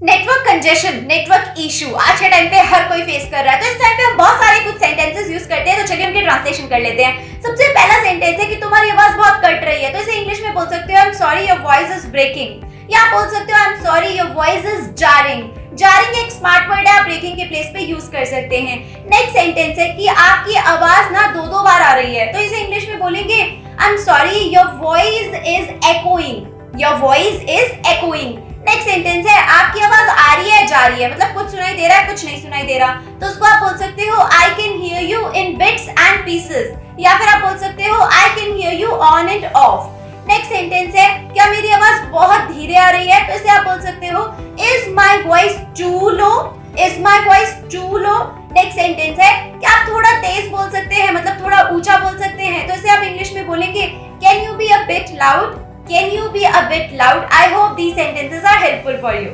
Network congestion, network issue आज के time पे हर कोई फेस कर रहा है। तो इस टाइम पे हम बहुत सारे कुछ सेंटेंसेस यूज करते हैं, तो चलिए उनके ट्रांसलेशन कर लेते हैं। सबसे पहला सेंटेंस है कि तुम्हारी आवाज बहुत कट रही है, तो इसे इंग्लिश में बोल सकते हो I am sorry your voice is breaking, या आप बोल सकते हो I am sorry your voice is jarring. Jarring एक स्मार्ट वर्ड है, आप ब्रेकिंग के प्लेस पे यूज कर सकते हैं। नेक्स्ट सेंटेंस है कि आपकी आवाज ना दो बार आ रही है, तो इसे इंग्लिश में बोलेंगे आई am sorry your voice is echoing, your voice is echoing. Next sentence है आपकी आवाज आ रही है जा रही है, मतलब कुछ सुनाई दे रहा है कुछ नहीं सुनाई दे रहा, तो उसको आप बोल सकते हो I can hear you in bits and pieces, या फिर आप बोल सकते हो I can hear you on end of. Next sentence है क्या मेरी आवाज बहुत धीरे आ रही है, तो इसे आप बोल सकते हो is my voice too low, is my voice too low. Next sentence है क्या आप थोड़ा तेज बोल सकते हैं, मतलब थोड़ा ऊंचा बोल सकते हैं, तो इसे आप इंग्लिश में बोलेंगे can you be a bit loud, can you be a bit loud? I hope these sentences are helpful for you.